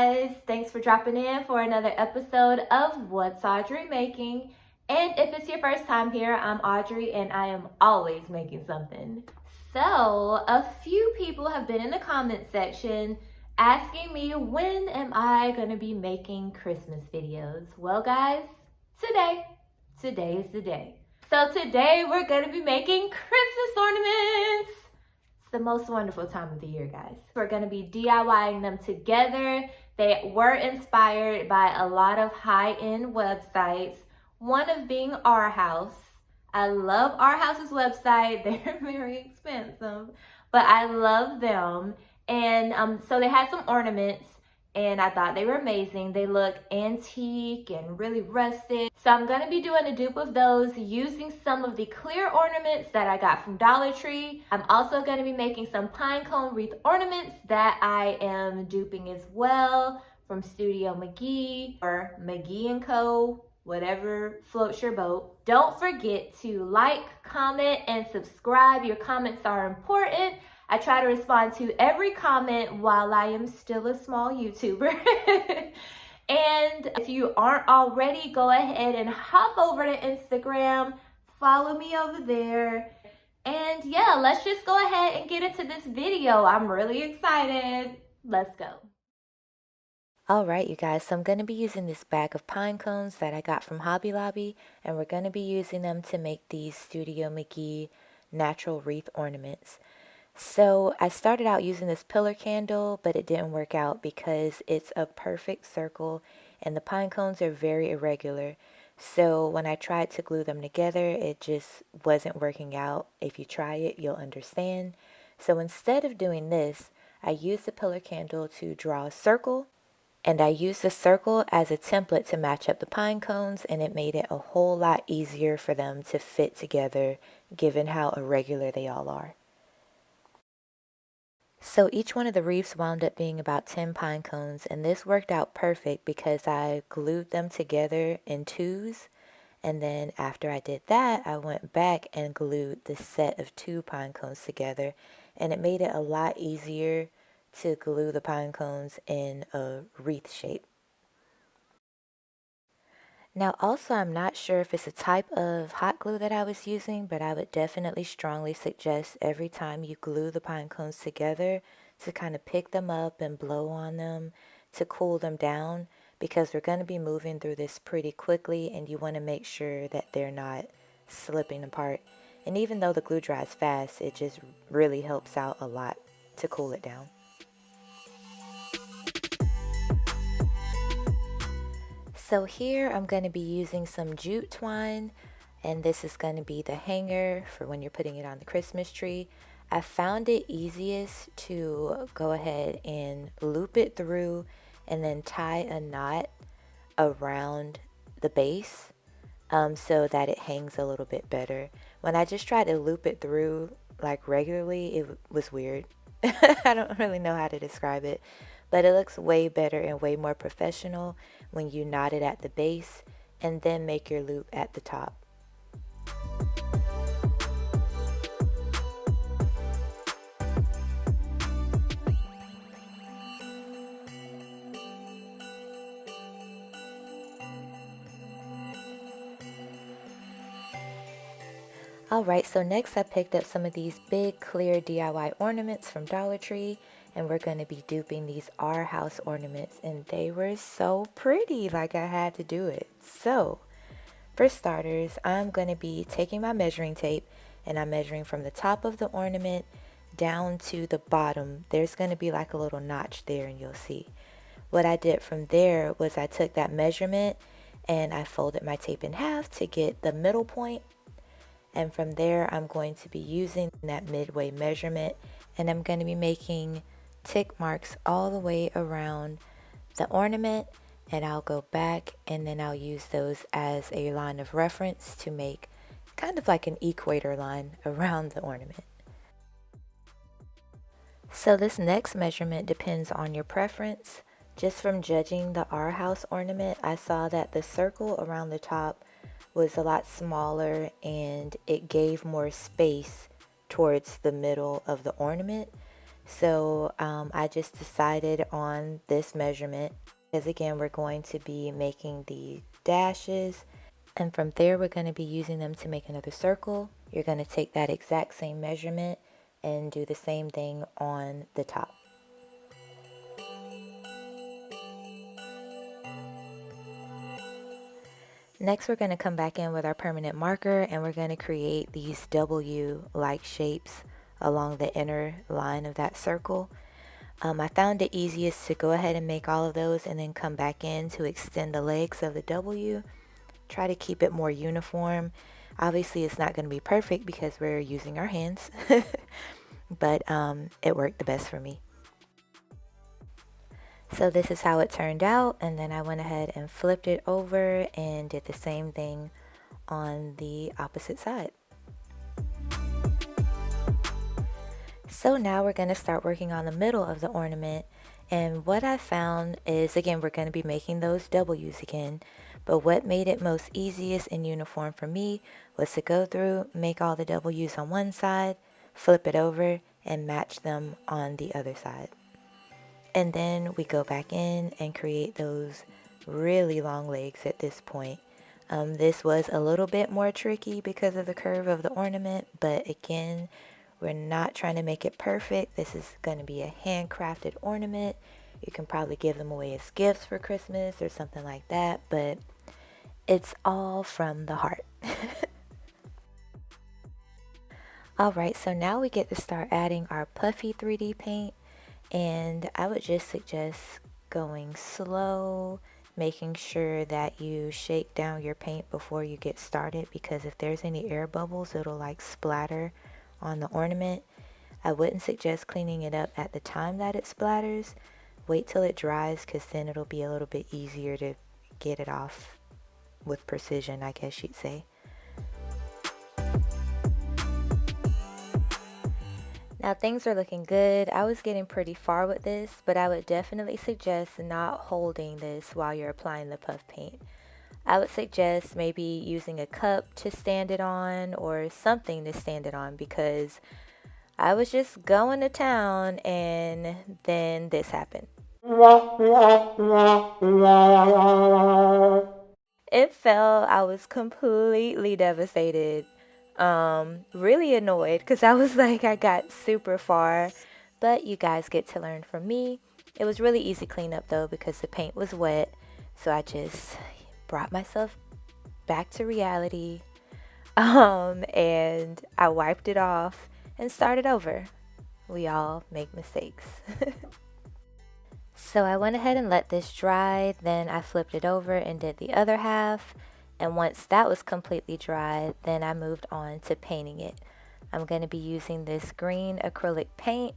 guys, thanks for dropping in for another episode of What's Audrey Making. And if it's your first time here, I'm Audrey and I am always making something. So a few people have been in the comment section asking me, when am I going to be making Christmas videos? Well guys, today is the day. So today we're going to be making Christmas ornaments. It's the most wonderful time of the year, guys. We're going to be DIYing them together. They were inspired by a lot of high-end websites, one of being Arhaus. I love Arhaus's website. They're very expensive, but I love them. And so they had some ornaments, and I thought they were amazing. They look antique and really rustic. So I'm going to be doing a dupe of those using some of the clear ornaments that I got from Dollar Tree. I'm also going to be making some pine cone wreath ornaments that I am duping as well from Studio Mcgee or Mcgee & Co., whatever floats your boat. Don't forget to like, comment, and subscribe. Your comments are important. I try to respond to every comment while I am still a small YouTuber. And if you aren't already, go ahead and hop over to Instagram. Follow me over there. And yeah, let's just go ahead and get into this video. I'm really excited. Let's go. Alright you guys, so I'm going to be using this bag of pine cones that I got from Hobby Lobby, and we're going to be using them to make these Studio Mcgee natural wreath ornaments. So I started out using this pillar candle, but it didn't work out because it's a perfect circle and the pine cones are very irregular. So when I tried to glue them together, it just wasn't working out. If you try it, you'll understand. So instead of doing this, I used the pillar candle to draw a circle, and I used the circle as a template to match up the pine cones, and it made it a whole lot easier for them to fit together given how irregular they all are. So each one of the wreaths wound up being about 10 pine cones, and this worked out perfect because I glued them together in twos, and then after I did that, I went back and glued the set of 2 pine cones together, and it made it a lot easier to glue the pine cones in a wreath shape. Now also, I'm not sure if it's a type of hot glue that I was using, but I would definitely strongly suggest every time you glue the pine cones together to kind of pick them up and blow on them to cool them down, because we're going to be moving through this pretty quickly and you want to make sure that they're not slipping apart. And even though the glue dries fast, it just really helps out a lot to cool it down. So here I'm going to be using some jute twine, and this is going to be the hanger for when you're putting it on the Christmas tree. I found it easiest to go ahead and loop it through and then tie a knot around the base so that it hangs a little bit better. When I just tried to loop it through like regularly, it was weird. I don't really know how to describe it, but it looks way better and way more professional when you knot it at the base and then make your loop at the top. Alright, so next I picked up some of these big clear DIY ornaments from Dollar Tree, and we're going to be duping these Arhaus ornaments, and they were so pretty, like I had to do it. So, for starters, I'm going to be taking my measuring tape, and I'm measuring from the top of the ornament down to the bottom. There's going to be like a little notch there, and you'll see. What I did from there was I took that measurement and I folded my tape in half to get the middle point. And from there, I'm going to be using that midway measurement, and I'm going to be making tick marks all the way around the ornament, and I'll go back and then I'll use those as a line of reference to make kind of like an equator line around the ornament. So this next measurement depends on your preference. Just from judging the Arhaus ornament, I saw that the circle around the top was a lot smaller and it gave more space towards the middle of the ornament. So I just decided on this measurement because again, we're going to be making the dashes, and from there we're going to be using them to make another circle. You're going to take that exact same measurement and do the same thing on the top. Next, we're going to come back in with our permanent marker and we're going to create these W-like shapes along the inner line of that circle. I found it easiest to go ahead and make all of those and then come back in to extend the legs of the W. Try to keep it more uniform. Obviously, it's not going to be perfect because we're using our hands, but it worked the best for me. So this is how it turned out, and then I went ahead and flipped it over and did the same thing on the opposite side. So now we're going to start working on the middle of the ornament, and what I found is, again, we're going to be making those W's again, but what made it most easiest and uniform for me was to go through, make all the W's on one side, flip it over, and match them on the other side. And then we go back in and create those really long legs at this point. This was a little bit more tricky because of the curve of the ornament, but again, we're not trying to make it perfect. This is going to be a handcrafted ornament. You can probably give them away as gifts for Christmas or something like that, but it's all from the heart. Alright, so now we get to start adding our puffy 3D paint. And I would just suggest going slow, making sure that you shake down your paint before you get started, because if there's any air bubbles, it'll like splatter on the ornament. I wouldn't suggest cleaning it up at the time that it splatters. Wait till it dries, because then it'll be a little bit easier to get it off with precision, I guess you'd say. Now things are looking good. I was getting pretty far with this, but I would definitely suggest not holding this while you're applying the puff paint. I would suggest maybe using a cup to stand it on or something to stand it on, because I was just going to town and then this happened. It fell. I was completely devastated. Really annoyed because I was like, I got super far, but you guys get to learn from me. It was really easy cleanup though because the paint was wet, so I just brought myself back to reality, and I wiped it off and started over. We all make mistakes. So I went ahead and let this dry, then I flipped it over and did the other half. And once that was completely dry, then I moved on to painting it. I'm going to be using this green acrylic paint,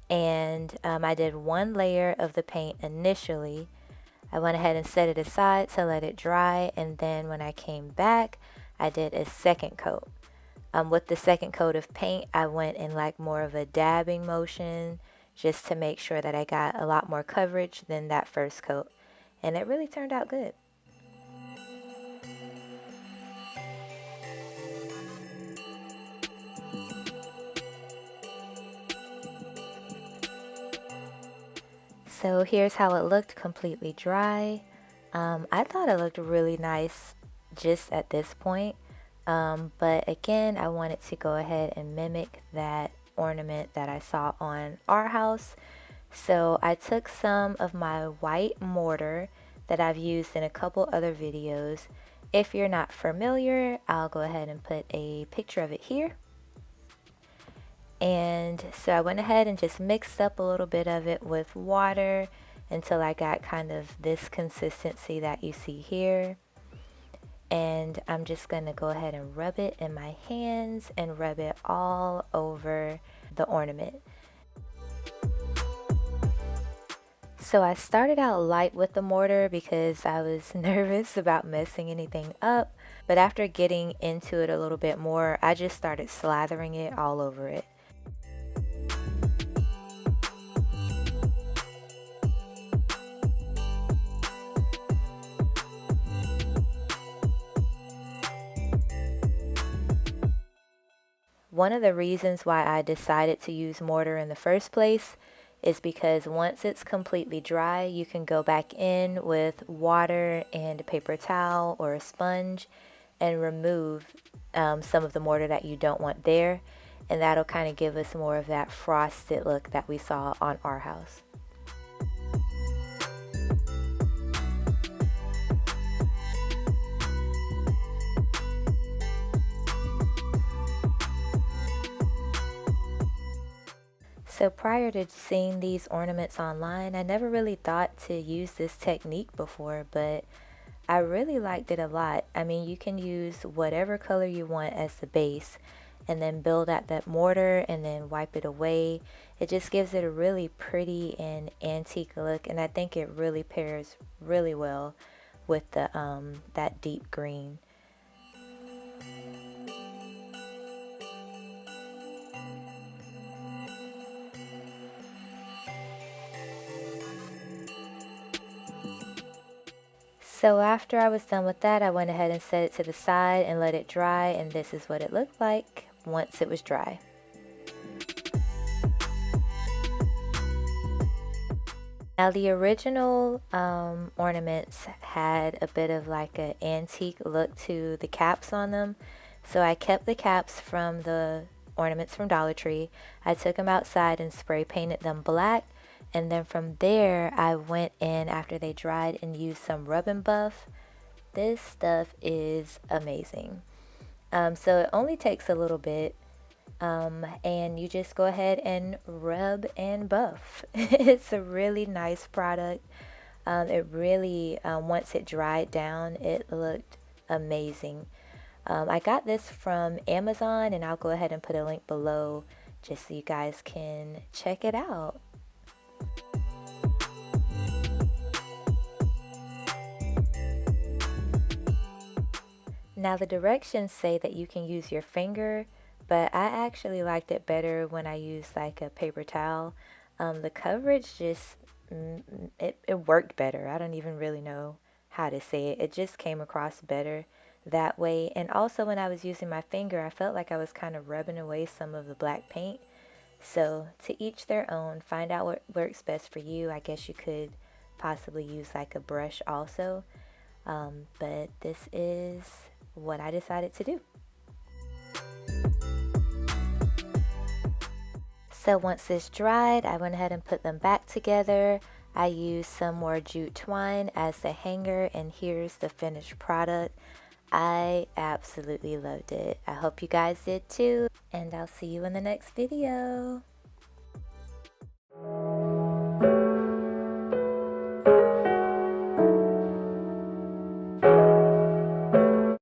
and I did one layer of the paint initially. I went ahead and set it aside to let it dry, and then when I came back, I did a second coat. With the second coat of paint, I went in like more of a dabbing motion just to make sure that I got a lot more coverage than that first coat, and it really turned out good. So here's how it looked completely dry. I thought it looked really nice just at this point, but again, I wanted to go ahead and mimic that ornament that I saw on Arhaus. So I took some of my white mortar that I've used in a couple other videos. If you're not familiar, I'll go ahead and put a picture of it here. And so I went ahead and just mixed up a little bit of it with water until I got kind of this consistency that you see here. And I'm just going to go ahead and rub it in my hands and rub it all over the ornament. So I started out light with the mortar because I was nervous about messing anything up. But after getting into it a little bit more, I just started slathering it all over it. One of the reasons why I decided to use mortar in the first place is because once it's completely dry, you can go back in with water and a paper towel or a sponge and remove some of the mortar that you don't want there, and that'll kind of give us more of that frosted look that we saw on Arhaus. So prior to seeing these ornaments online, I never really thought to use this technique before, but I really liked it a lot. I mean, you can use whatever color you want as the base and then build at that mortar and then wipe it away. It just gives it a really pretty and antique look, and I think it really pairs really well with the that deep green. So after I was done with that, I went ahead and set it to the side and let it dry, and this is what it looked like once it was dry. Now the original ornaments had a bit of like an antique look to the caps on them, so I kept the caps from the ornaments from Dollar Tree. I took them outside and spray painted them black, and then from there I went in after they dried and used some rub and buff. This stuff is amazing. So it only takes a little bit, and you just go ahead and rub and buff. It's a really nice product. It really, once it dried down, it looked amazing. I got this from Amazon, and I'll go ahead and put a link below just so you guys can check it out. Now the directions say that you can use your finger, but I actually liked it better when I used like a paper towel. The coverage just, it worked better. I don't even really know how to say it. It just came across better that way. And also when I was using my finger, I felt like I was kind of rubbing away some of the black paint. So to each their own, find out what works best for you. I guess you could possibly use like a brush also. But this is what I decided to do. So once this dried, I went ahead and put them back together. I used some more jute twine as the hanger, and here's the finished product. I absolutely loved it. I hope you guys did too, and I'll see you in the next video.